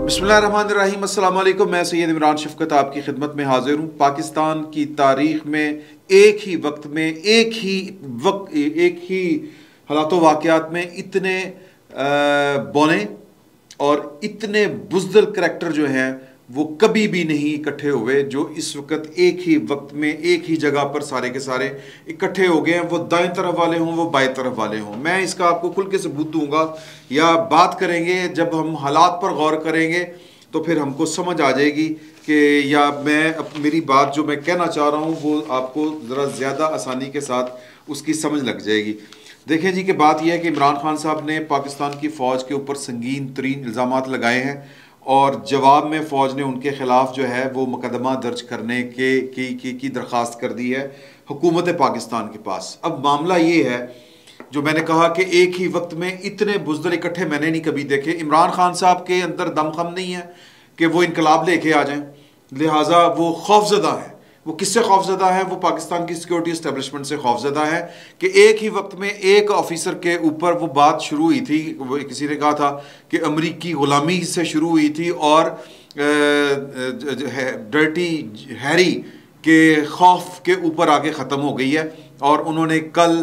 बिस्मिल्लाहिर्रहमानिर्रहीम, अस्सलाम वालेकुम। मैं सैयद इमरान शफकत आपकी खिदमत में हाजिर हूँ। पाकिस्तान की तारीख़ में एक ही वक्त में एक ही हालात वाक़यात में इतने बौने और इतने बुज़दिल करैक्टर जो हैं वो कभी भी नहीं इकट्ठे हुए, जो इस वक्त एक ही वक्त में एक ही जगह पर सारे के सारे इकट्ठे हो गए हैं। वो दाएं तरफ वाले हों, वो बाएं तरफ वाले हों। मैं इसका आपको खुल के सबूत दूंगा या बात करेंगे। जब हम हालात पर गौर करेंगे तो फिर हमको समझ आ जाएगी कि या मेरी बात जो मैं कहना चाह रहा हूँ वो आपको ज़रा ज़्यादा आसानी के साथ उसकी समझ लग जाएगी। देखें जी कि बात यह है कि इमरान खान साहब ने पाकिस्तान की फ़ौज के ऊपर संगीन तरीन इल्ज़ामात लगाए हैं और जवाब में फ़ौज ने उनके ख़िलाफ़ जो है वो मुकदमा दर्ज करने की दरख्वास्त कर दी है हुकूमत पाकिस्तान के पास। अब मामला ये है, जो मैंने कहा कि एक ही वक्त में इतने बुज़दिल इकट्ठे मैंने नहीं कभी देखे। इमरान खान साहब के अंदर दमखम नहीं है कि वो इनकलाब लेके आ जाएं, लिहाजा वो खौफज़दा है। वो किससे खौफज़दा है? वो पाकिस्तान की सिक्योरिटी इस्टेब्लिशमेंट से खौफज़दा है कि एक ही वक्त में एक ऑफिसर के ऊपर वो बात शुरू हुई थी। वो किसी ने कहा था कि अमरीकी ग़ुलामी से शुरू हुई थी और डर्टी हैरी के खौफ के ऊपर आके ख़त्म हो गई है। और उन्होंने कल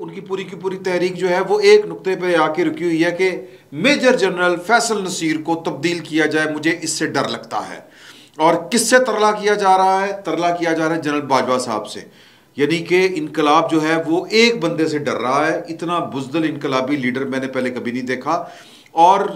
उनकी पूरी की पूरी तहरीक जो है वो एक नुक्ते पे आके रुकी हुई है कि मेजर जनरल फैसल नसीर को तब्दील किया जाए। मुझे इससे डर लगता है। और किससे तरला किया जा रहा है? तरला किया जा रहा है जनरल बाजवा साहब से। यानी कि इनकलाब जो है वो एक बंदे से डर रहा है। इतना बुज़दिल इनकलाबी लीडर मैंने पहले कभी नहीं देखा। और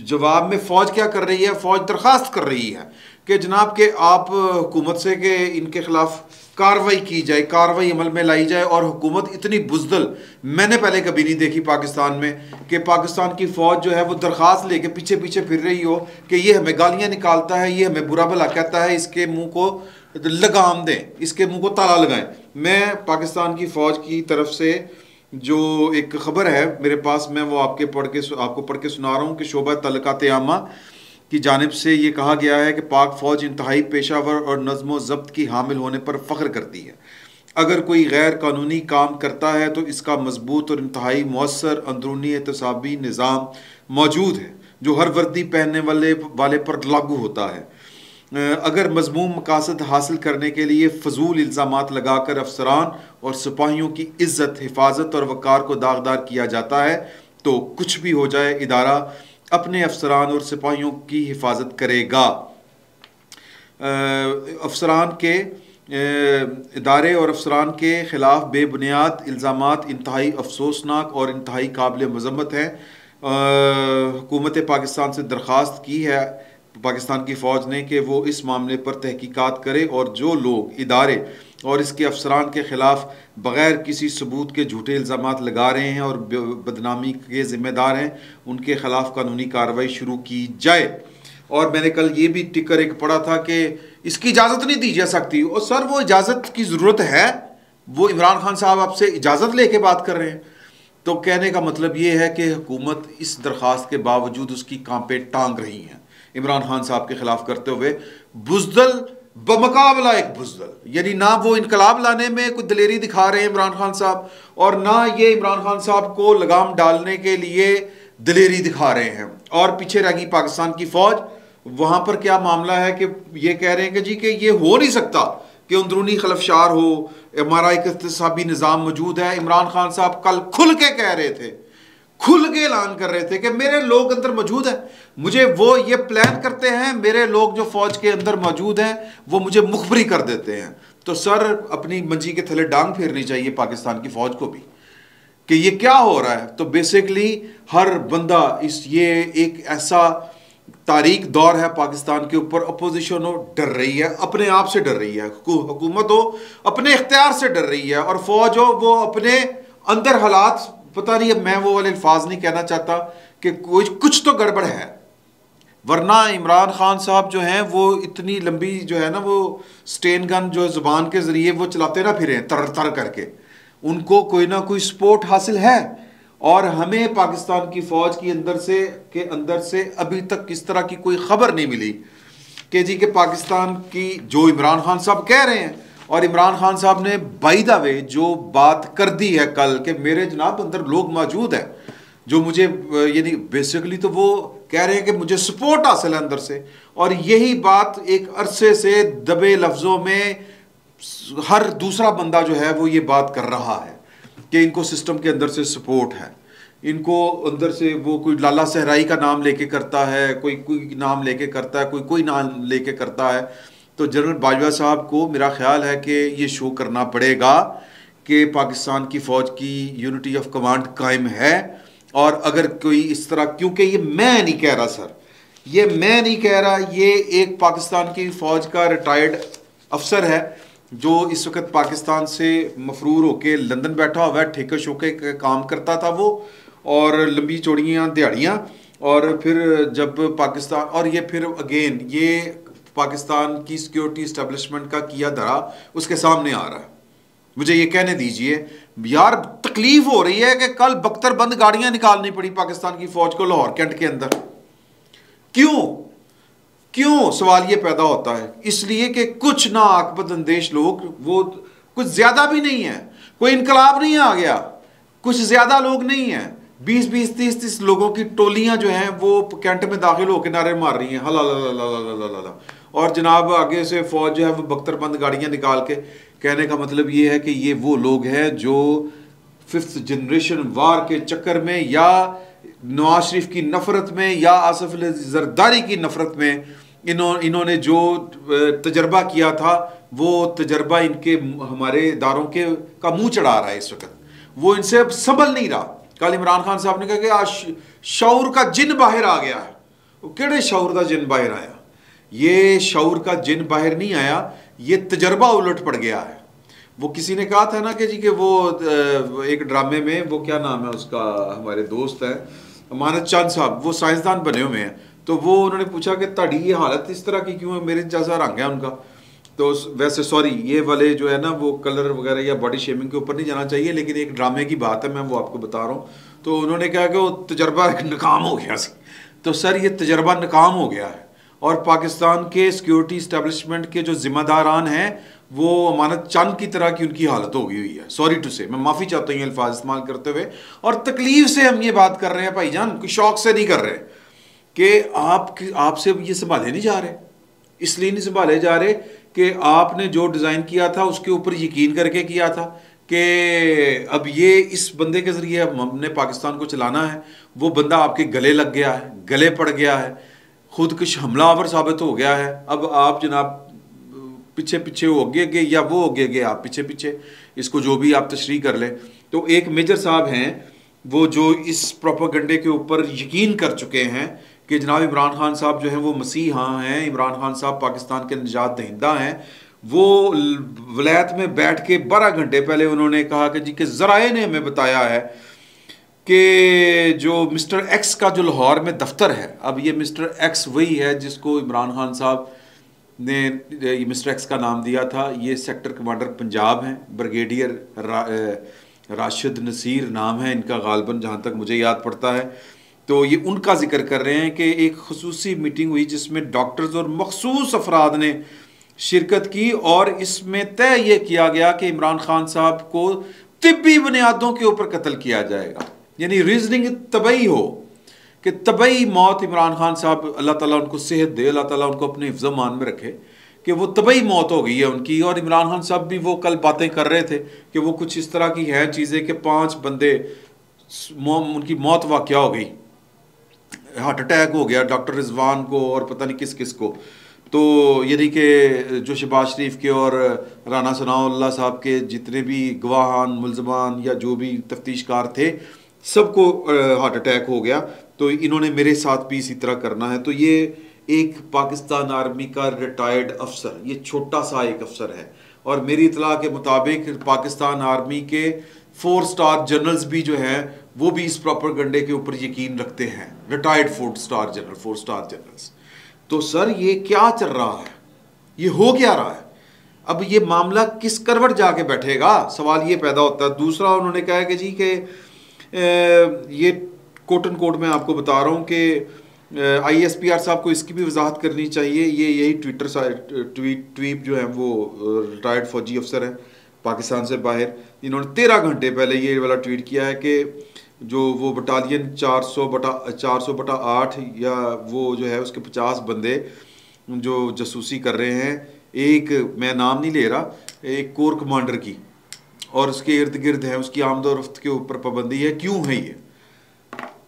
जवाब में फ़ौज क्या कर रही है? फ़ौज दरख्वास्त कर रही है कि जनाब के आप हुकूमत से कि इनके ख़िलाफ़ कार्रवाई की जाए, कार्रवाई अमल में लाई जाए। और हुकूमत इतनी बुज़दिल मैंने पहले कभी नहीं देखी पाकिस्तान में कि पाकिस्तान की फ़ौज जो है वो दरख्वास्त लेके पीछे पीछे फिर रही हो कि ये हमें गालियाँ निकालता है, ये हमें बुरा भला कहता है, इसके मुंह को लगाम दें, इसके मुंह को ताला लगाएं। मैं पाकिस्तान की फ़ौज की तरफ से जो एक ख़बर है मेरे पास, मैं वो आपको पढ़ के सुना रहा हूँ कि शोबा तलक़ात आमा की जानिब से ये कहा गया है कि पाक फ़ौज इंतहाई पेशावर और नज़्म व ज़ब्त की हामिल होने पर फ़ख्र करती है। अगर कोई गैर कानूनी काम करता है तो इसका मजबूत और इंतहाई मौसर अंदरूनी एहतसाबी निज़ाम मौजूद है जो हर वर्दी पहनने वाले पर लागू होता है। अगर मज़मूम मकासद हासिल करने के लिए फ़जूल इल्ज़ामात लगाकर अफसरान और सिपाहियों की इज़्ज़त, हिफाजत और वक़ार को दागदार किया जाता है तो कुछ भी हो जाए इदारा अपने अफसरान और सिपाहियों की हिफाजत करेगा। अफसरान के इदारे और अफसरान के ख़िलाफ़ बेबुनियाद इल्ज़ामात इंतहाई अफसोसनाक और इंतहाई काबिल मज़म्मत हैं। हुकूमत पाकिस्तान से दरख्वास्त की है पाकिस्तान की फ़ौज ने कि वो इस मामले पर तहकीकात करे और जो लोग इदारे और इसके अफसरान के ख़िलाफ़ बग़ैर किसी सबूत के झूठे इल्ज़ामात लगा रहे हैं और बदनामी के ज़िम्मेदार हैं उनके ख़िलाफ़ कानूनी कार्रवाई शुरू की जाए। और मैंने कल ये भी टिकर एक पढ़ा था कि इसकी इजाज़त नहीं दी जा सकती। और सर वो इजाज़त की ज़रूरत है, वो इमरान खान साहब आपसे इजाज़त लेके बात कर रहे हैं। तो कहने का मतलब ये है कि हुकूमत इस दरख्वास्त के बावजूद उसकी कांपे टांग रही हैं इमरान खान साहब के ख़िलाफ़ करते हुए। बुज़दिल बमुकाबला एक बुज़दिल, यानी ना वो इनकलाब लाने में कोई दलेरी दिखा रहे हैं इमरान खान साहब और ना ये इमरान खान साहब को लगाम डालने के लिए दलेरी दिखा रहे हैं। और पीछे रह गई पाकिस्तान की फ़ौज। वहाँ पर क्या मामला है कि ये कह रहे हैं कि जी कि ये हो नहीं सकता कि अंदरूनी खलफशार हो, हमारा एक इक़्तिसादी निज़ाम मौजूद है। इमरान खान साहब कल खुल के कह रहे थे, खुल के ऐलान कर रहे थे कि मेरे लोग अंदर मौजूद हैं, मुझे वो ये प्लान करते हैं, मेरे लोग जो फ़ौज के अंदर मौजूद हैं वो मुझे मुखबरी कर देते हैं। तो सर अपनी मंजी के थले डांग फेरनी चाहिए पाकिस्तान की फ़ौज को भी कि ये क्या हो रहा है। तो बेसिकली हर बंदा ये एक ऐसा तारीख दौर है पाकिस्तान के ऊपर, अपोजिशन हो डर रही है, अपने आप से डर रही है, हुकूमत हो अपने इख्तियार से डर रही है और फ़ौज हो वो अपने अंदर हालात, पता नहीं है, मैं वो वाले अल्फाज नहीं कहना चाहता कि कुछ तो गड़बड़ है। वरना इमरान खान साहब जो हैं वो इतनी लंबी जो है ना वो स्टेन गन जो ज़ुबान के ज़रिए वो चलाते ना फिरें तर तर करके, उनको कोई ना कोई सपोर्ट हासिल है। और हमें पाकिस्तान की फ़ौज की अंदर से अभी तक इस तरह की कोई ख़बर नहीं मिली कि जी कि पाकिस्तान की जो इमरान खान साहब कह रहे हैं। और इमरान खान साहब ने बाय द वे जो बात कर दी है कल कि मेरे जनाब अंदर लोग मौजूद हैं जो मुझे, यानी बेसिकली तो वो कह रहे हैं कि मुझे सपोर्ट हासिल है अंदर से। और यही बात एक अरसे से दबे लफ्ज़ों में हर दूसरा बंदा जो है वो ये बात कर रहा है कि इनको सिस्टम के अंदर से सपोर्ट है, इनको अंदर से वो कोई लाला सहराई का नाम लेके करता है, कोई कोई नाम लेके करता है, कोई कोई नाम लेके करता है। तो जनरल बाजवा साहब को मेरा ख्याल है कि ये शो करना पड़ेगा कि पाकिस्तान की फ़ौज की यूनिटी ऑफ कमांड कायम है। और अगर कोई इस तरह, क्योंकि ये मैं नहीं कह रहा सर, ये मैं नहीं कह रहा, ये एक पाकिस्तान की फ़ौज का रिटायर्ड अफसर है जो इस वक्त पाकिस्तान से मफरूर होके लंदन बैठा हुआ है, ठेके शोके काम करता था वो, और लंबी चौड़ियाँ दिहाड़ियाँ, और फिर जब पाकिस्तान, और ये फिर अगेन ये पाकिस्तान की सिक्योरिटी इस्टेब्लिशमेंट का किया धरा उसके सामने आ रहा है। मुझे ये कहने दीजिए यार, तकलीफ हो रही है कि कल बख्तरबंद गाड़ियां निकालनी पड़ी पाकिस्तान की फौज को लाहौर कैंट के अंदर। क्यों क्यों सवाल ये पैदा होता है, इसलिए कि कुछ ना आकबत अंदेश लोग, वो कुछ ज्यादा भी नहीं है, कोई इनकलाब नहीं आ गया, कुछ ज्यादा लोग नहीं है, 20-20, 30-30 लोगों की टोलियां जो हैं वो कैंट में दाखिल होकर नारे मार रही हैं हला, और जनाब आगे से फौज जो है वो बख्तरबंद गाड़ियां निकाल के। कहने का मतलब ये है कि ये वो लोग हैं जो 5th जनरेशन वार के चक्कर में, या नवाज शरीफ की नफरत में, या आसिफ अली जरदारी की नफरत में इन्होंने जो तजर्बा किया था, वो तजर्बा इनके हमारे इदारों के का मुंह चढ़ा रहा है इस वक्त। वो इनसे अब संभल नहीं रहा। कल इमरान खान साहब ने कहा कि आज शऊर का जिन बाहर आ गया है। वो केड़े शऊर का जिन बाहर आया? ये शऊर का जिन बाहर नहीं आया, ये तजर्बा उलट पड़ गया है। वो किसी ने कहा था ना कि जी कि वो एक ड्रामे में, वो क्या नाम है उसका, हमारे दोस्त हैं अमानत चंद साहब, वो साइंसदान बने हुए हैं, तो वो उन्होंने पूछा कि ताड़ी ये हालत इस तरह की क्यों है, मेरे जैसा रंग है उनका। तो वैसे सॉरी, ये वाले जो है ना वो कलर वगैरह या बॉडी शेमिंग के ऊपर नहीं जाना चाहिए, लेकिन एक ड्रामे की बात है, मैं वो आपको बता रहा हूँ। तो उन्होंने कहा कि वो तजर्बा नाकाम हो गया। तो सर ये तजर्बा नाकाम हो गया है, और पाकिस्तान के सिक्योरिटी इस्टेब्लिशमेंट के जो जिम्मेदारान हैं वो अमानत चंद की तरह की उनकी हालत हो गई हुई है। सॉरी टू से, मैं माफ़ी चाहता हूँ अल्फाज इस्तेमाल करते हुए, और तकलीफ से हम ये बात कर रहे हैं भाईजान, कोई शौक से नहीं कर रहे कि आपसे ये संभाले नहीं जा रहे। इसलिए नहीं संभाले जा रहे कि आपने जो डिज़ाइन किया था उसके ऊपर यकीन करके किया था कि अब ये इस बंदे के ज़रिए हमने पाकिस्तान को चलाना है। वो बंदा आपके गले लग गया है, गले पड़ गया है, खुदकुश हमलावर साबित हो गया है। अब आप जनाब पीछे पीछे वो आगे आगे या वो आगे आगे, आप पीछे पीछे, इसको जो भी आप तशरीह कर लें। तो एक मेजर साहब हैं वो जो इस प्रोपेगेंडे के ऊपर यकीन कर चुके हैं कि जनाब इमरान खान साहब जो हैं वो मसीहा हैं, इमरान खान साहब पाकिस्तान के निजात दहिंदा हैं। वो वलायत में बैठ के 12 घंटे पहले उन्होंने कहा कि जी के ज़राए ने हमें बताया है कि जो मिस्टर एक्स का जो लाहौर में दफ्तर है, अब ये मिस्टर एक्स वही है जिसको इमरान खान साहब ने मिस्टर एक्स का नाम दिया था। ये सेक्टर कमांडर पंजाब हैं, ब्रिगेडियर राशिद नसीर नाम है इनका गालबन, जहाँ तक मुझे याद पड़ता है। तो ये उनका जिक्र कर रहे हैं कि एक खुसूसी मीटिंग हुई जिसमें डॉक्टर्स और मखसूस अफराद ने शिरकत की, और इसमें तय ये किया गया कि इमरान खान साहब को तिब्बी बुनियादों के ऊपर कत्ल किया जाएगा। यानी रीजनिंग तबई हो कि तबई मौत इमरान खान साहब, अल्लाह ताला उनको सेहत दे, अल्लाह ताला उनको अपने हिफ्ज़ मान में रखे, कि वो तबई मौत हो गई है उनकी। और इमरान खान साहब भी वो कल बातें कर रहे थे कि वो कुछ इस तरह की हैं चीज़ें कि 5 बंदे उनकी मौत वाक़या हो गई, हार्ट अटैक हो गया डॉक्टर रिजवान को और पता नहीं किस किस को। तो यानी कि जो शहबाज शरीफ के और राना सनाउल्लाह साहब के जितने भी गवाहान, मुलजमान या जो भी तफ्तीशकार थे, सबको हार्ट अटैक हो गया। तो इन्होंने मेरे साथ भी इसी तरह करना है। तो ये एक पाकिस्तान आर्मी का रिटायर्ड अफसर, ये छोटा सा एक अफसर है, और मेरी इतला के मुताबिक पाकिस्तान आर्मी के 4 स्टार जनरल्स भी जो हैं वो भी इस प्रोपेगेंडे के ऊपर यकीन रखते हैं, रिटायर्ड 4 स्टार जनरल्स। तो सर ये क्या चल रहा है, ये हो क्या रहा है? अब ये मामला किस करवट जाके बैठेगा, सवाल ये पैदा होता है। दूसरा उन्होंने कहा कि जी के ये कोट एंड कोट मैं आपको बता रहा हूँ कि ISPR साहब को इसकी भी वजाहत करनी चाहिए। ये यही ट्वीट जो है वो रिटायर्ड फौजी अफसर है पाकिस्तान से बाहर, इन्होंने 13 घंटे पहले ये वाला ट्वीट किया है कि जो वो बटालियन 400/8 या वो जो है उसके 50 बंदे जो जासूसी कर रहे हैं, एक मैं नाम नहीं ले रहा, एक कोर कमांडर की, और उसके इर्द गिर्द है, उसकी आमदोरफ्त के ऊपर पाबंदी है, क्यों है ये?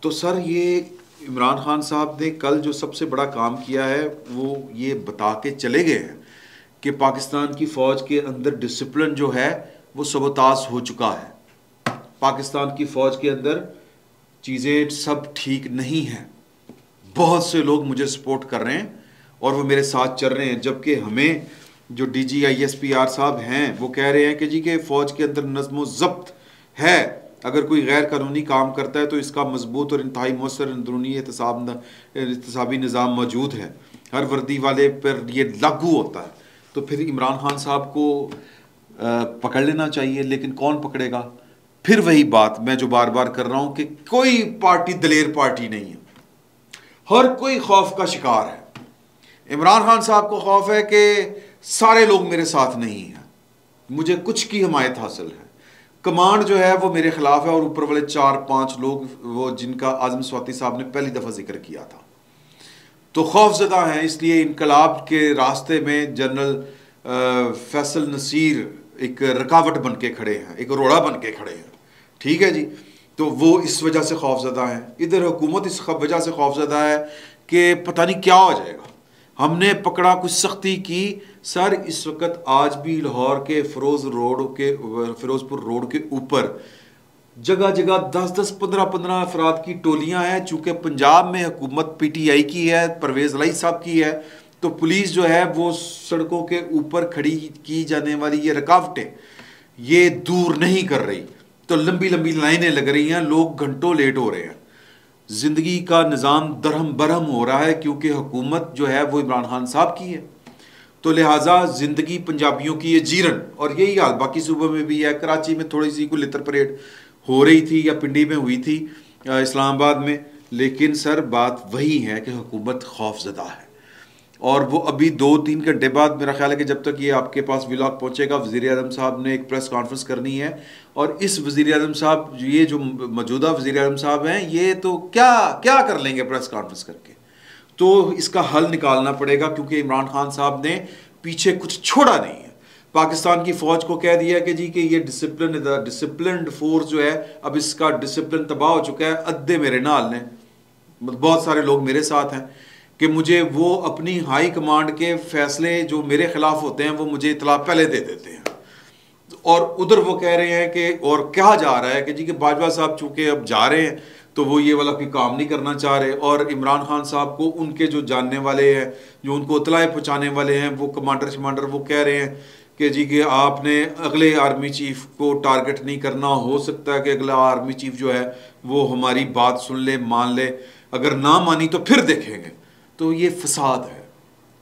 तो सर ये इमरान खान साहब ने कल जो सबसे बड़ा काम किया है वो ये बता के चले गए हैं कि पाकिस्तान की फ़ौज के अंदर डिसिप्लिन जो है वो सबोताज हो चुका है। पाकिस्तान की फ़ौज के अंदर चीज़ें सब ठीक नहीं हैं। बहुत से लोग मुझे सपोर्ट कर रहे हैं और वो मेरे साथ चल रहे हैं, जबकि हमें जो DGISPR साहब हैं वो कह रहे हैं कि जी के फ़ौज के अंदर नज़्म ज़ब्त है, अगर कोई गैर कानूनी काम करता है तो इसका मजबूत और इंतहाई मौसर अंदरूनी एहतसाबी निज़ाम मौजूद है, हर वर्दी वाले पर यह लागू होता है। तो फिर इमरान खान साहब को पकड़ लेना चाहिए, लेकिन कौन पकड़ेगा? फिर वही बात मैं जो बार बार कर रहा हूं कि कोई पार्टी दलेर पार्टी नहीं है, हर कोई खौफ का शिकार है। इमरान खान साहब को खौफ है कि सारे लोग मेरे साथ नहीं हैं, मुझे कुछ की हिमायत हासिल है, कमांड जो है वो मेरे खिलाफ है, और ऊपर वाले 4-5 लोग वो जिनका आज़म स्वाति साहब ने पहली दफ़ा जिक्र किया था, तो खौफजदा हैं। इसलिए इनकलाब के रास्ते में जनरल फैसल नसीर एक रुकावट बन के खड़े हैं, एक रोड़ा बन के खड़े हैं, ठीक है जी। तो वो इस वजह से खौफजदा हैं। इधर हुकूमत इस वजह से खौफजदा है कि पता नहीं क्या हो जाएगा। हमने पकड़ा, कुछ सख्ती की। सर इस वक्त आज भी लाहौर के फिरोजपुर रोड के ऊपर जगह जगह 10-10, 15-15 अफराद की टोलियां हैं। चूंकि पंजाब में हुकूमत PTI की है, परवेज़ लाई साहब की है, तो पुलिस जो है वो सड़कों के ऊपर खड़ी की जाने वाली ये रुकावटें ये दूर नहीं कर रही, तो लंबी लंबी लाइनें लग रही हैं, लोग घंटों लेट हो रहे हैं। ज़िंदगी का निज़ाम दरहम बरहम हो रहा है, क्योंकि हुकूमत जो है वो इमरान खान साहब की है। तो लिहाजा ज़िंदगी पंजाबियों की ये जीरन, और यही हाल बाकी सूबों में भी है। कराची में थोड़ी सी कोई लितर परेड हो रही थी या पिंडी में हुई थी, इस्लामाबाद में, लेकिन सर बात वही है कि हुकूमत खौफजदा है। और वो अभी 2-3 घंटे बाद मेरा ख्याल है कि जब तक ये आपके पास व्लॉग पहुंचेगा, वज़ीर-ए-आज़म साहब ने एक प्रेस कॉन्फ्रेंस करनी है, और इस वज़ीर-ए-आज़म साहब, ये जो मौजूदा वज़ीर-ए-आज़म साहब हैं, ये तो क्या क्या कर लेंगे प्रेस कॉन्फ्रेंस करके। तो इसका हल निकालना पड़ेगा, क्योंकि इमरान खान साहब ने पीछे कुछ छोड़ा नहीं है। पाकिस्तान की फ़ौज को कह दिया कि जी कि ये डिसिप्लिन्ड फोर्स जो है, अब इसका डिसिप्लिन तबाह हो चुका है। अद्दे मेरे नाल ने, बहुत सारे लोग मेरे साथ हैं कि मुझे वो अपनी हाई कमांड के फैसले जो मेरे खिलाफ होते हैं वो मुझे इतला पहले दे देते हैं, और उधर वो कह रहे हैं कि, और कहा जा रहा है कि जी कि बाजवा साहब चूंकि अब जा रहे हैं तो वो ये वाला कोई काम नहीं करना चाह रहे, और इमरान खान साहब को उनके जो जानने वाले हैं, जो उनको इतलाएँ पहुँचाने वाले हैं, वो कमांडर वो कह रहे हैं कि जी कि आपने अगले आर्मी चीफ को टारगेट नहीं करना। हो सकता है कि अगला आर्मी चीफ जो है वो हमारी बात सुन ले, मान ले, अगर ना मानी तो फिर देखेंगे। तो ये फसाद है,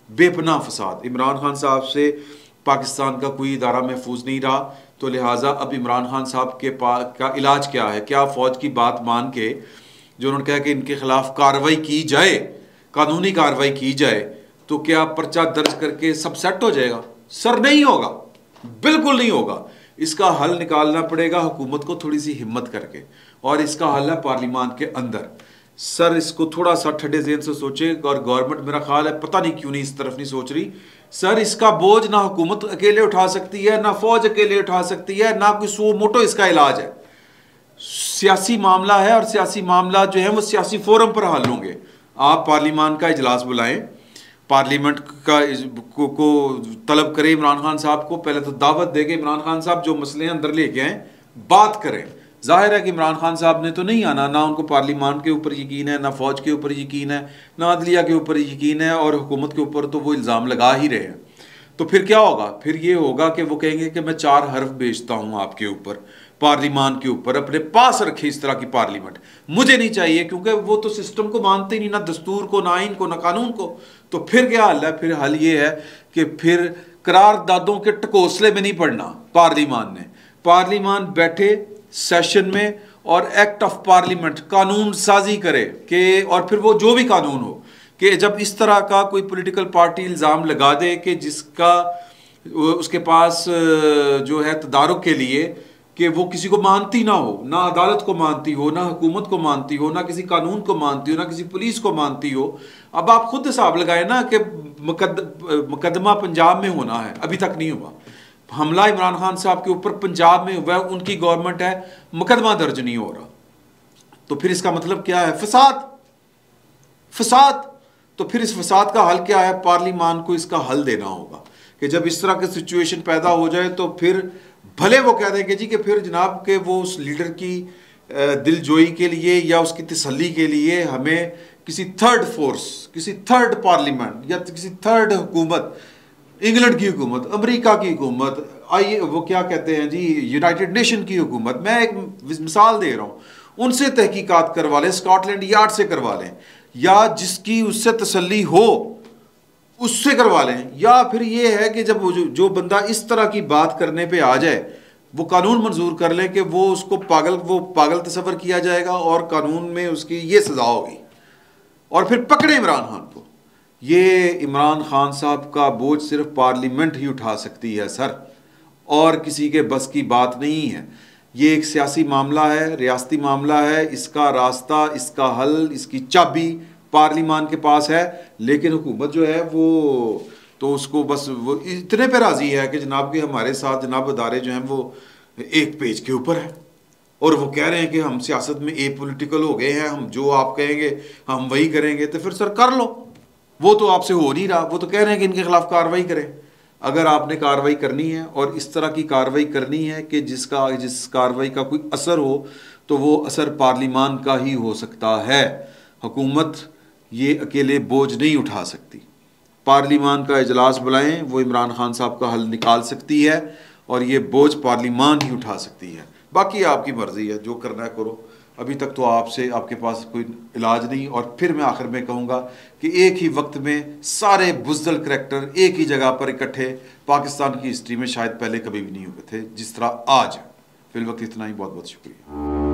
बेपनाह फसाद। इमरान खान साहब से पाकिस्तान का कोई इदारा महफूज नहीं रहा, तो लिहाजा अब इमरान खान साहब के पास का इलाज क्या है? क्या फ़ौज की बात मान के जो उन्होंने कहा कि इनके खिलाफ कार्रवाई की जाए, कानूनी कार्रवाई की जाए, तो क्या पर्चा दर्ज करके सब सेट हो जाएगा? सर नहीं होगा, बिल्कुल नहीं होगा। इसका हल निकालना पड़ेगा हुकूमत को थोड़ी सी हिम्मत करके, और इसका हल है पार्लियामान के अंदर। सर इसको थोड़ा सा ठंडे ज़हन से सोचे, और गवर्नमेंट मेरा ख्याल है पता नहीं क्यों नहीं इस तरफ नहीं सोच रही। सर इसका बोझ ना हुकूमत अकेले उठा सकती है, ना फौज अकेले उठा सकती है, ना कोई सो मोटो इसका इलाज है। सियासी मामला है, और सियासी मामला जो है वो सियासी फोरम पर हल होंगे। आप पार्लियामान का इजलास बुलाएं, पार्लियामेंट को तलब करें इमरान खान साहब को, पहले तो दावत देंगे इमरान खान साहब जो मसले अंदर लेके आए, बात करें। जाहिर है कि इमरान खान साहब ने तो नहीं आना, ना उनको पार्लियामान के ऊपर यकीन है, ना फौज के ऊपर यकीन है, ना अदलिया के ऊपर यकीन है, और हुकूमत के ऊपर तो वो इल्ज़ाम लगा ही रहे हैं। तो फिर क्या होगा? फिर ये होगा कि वो कहेंगे कि मैं 4 हर्फ बेचता हूँ आपके ऊपर, पार्लियामान के ऊपर, अपने पास रखे इस तरह की पार्लियामेंट मुझे नहीं चाहिए, क्योंकि वो तो सिस्टम को मानते ही नहीं, ना दस्तूर को, ना आइन को, ना कानून को। तो फिर क्या हल है? फिर हल ये है कि फिर करारदादों के टकोसले में नहीं पड़ना। पार्लियामान ने, पार्लियामान बैठे सेशन में और एक्ट ऑफ पार्लियामेंट कानून साजी करे कि, और फिर वो जो भी कानून हो, कि जब इस तरह का कोई पॉलिटिकल पार्टी इल्ज़ाम लगा दे कि जिसका उसके पास जो है तदारुक के लिए कि वो किसी को मानती ना हो, ना अदालत को मानती हो, ना हुकूमत को मानती हो, ना किसी कानून को मानती हो, ना किसी पुलिस को मानती हो। अब आप खुद हिसाब लगाए ना कि मुकदमा पंजाब में होना है, अभी तक नहीं हुआ। हमला इमरान खान साहब के ऊपर पंजाब में हुआ है, उनकी गवर्नमेंट है, मुकदमा दर्ज नहीं हो रहा। तो फिर इसका मतलब क्या है? फसाद, फसाद। तो फिर इस फसाद का हल क्या है? पार्लिमान को इसका हल देना होगा कि जब इस तरह की सिचुएशन पैदा हो जाए तो फिर भले वो कह देंगे जी कि फिर जनाब के वो उस लीडर की दिलजोई के लिए या उसकी तसल्ली के लिए हमें किसी थर्ड फोर्स, किसी थर्ड पार्लियामेंट या किसी थर्ड हुकूमत, इंग्लैंड की हुकूमत, अमेरिका की हुकूमत, आइए वो क्या कहते हैं जी, यूनाइटेड नेशन की हुकूमत, मैं एक मिसाल दे रहा हूँ, उनसे तहकीकात करवा लें, स्कॉटलैंड यार्ड से करवा लें, या जिसकी उससे तसल्ली हो उससे करवा लें। या फिर ये है कि जब जो बंदा इस तरह की बात करने पे आ जाए वो कानून मंजूर कर ले कि वो उसको पागल तस्वर किया जाएगा और कानून में उसकी ये सजा होगी, और फिर पकड़े इमरान खान को। ये इमरान खान साहब का बोझ सिर्फ पार्लियामेंट ही उठा सकती है सर, और किसी के बस की बात नहीं है। ये एक सियासी मामला है, रियासती मामला है, इसका रास्ता, इसका हल, इसकी चाबी पार्लिमान के पास है। लेकिन हुकूमत जो है वो तो उसको बस वो इतने पे राजी है कि जनाब के हमारे साथ जनाब अदारे जो हैं वो एक पेज के ऊपर है, और वो कह रहे हैं कि हम सियासत में ए पॉलिटिकल हो गए हैं, हम जो आप कहेंगे हम वही करेंगे। तो फिर सर कर लो, वो तो आपसे हो नहीं रहा, वो तो कह रहे हैं कि इनके खिलाफ कार्रवाई करें। अगर आपने कार्रवाई करनी है और इस तरह की कार्रवाई करनी है कि जिस कार्रवाई का कोई असर हो, तो वो असर पार्लिमान का ही हो सकता है। हुकूमत ये अकेले बोझ नहीं उठा सकती। पार्लिमान का इजलास बुलाएं, वो इमरान खान साहब का हल निकाल सकती है, और ये बोझ पार्लिमान ही उठा सकती है। बाकी आपकी मर्ज़ी है, जो करना है करो। अभी तक तो आपके पास कोई इलाज नहीं। और फिर मैं आखिर में कहूँगा कि एक ही वक्त में सारे बुज़दिल करैक्टर एक ही जगह पर इकट्ठे पाकिस्तान की हिस्ट्री में शायद पहले कभी भी नहीं हुए थे जिस तरह आज है। फिलवक्त इतना ही, बहुत बहुत शुक्रिया।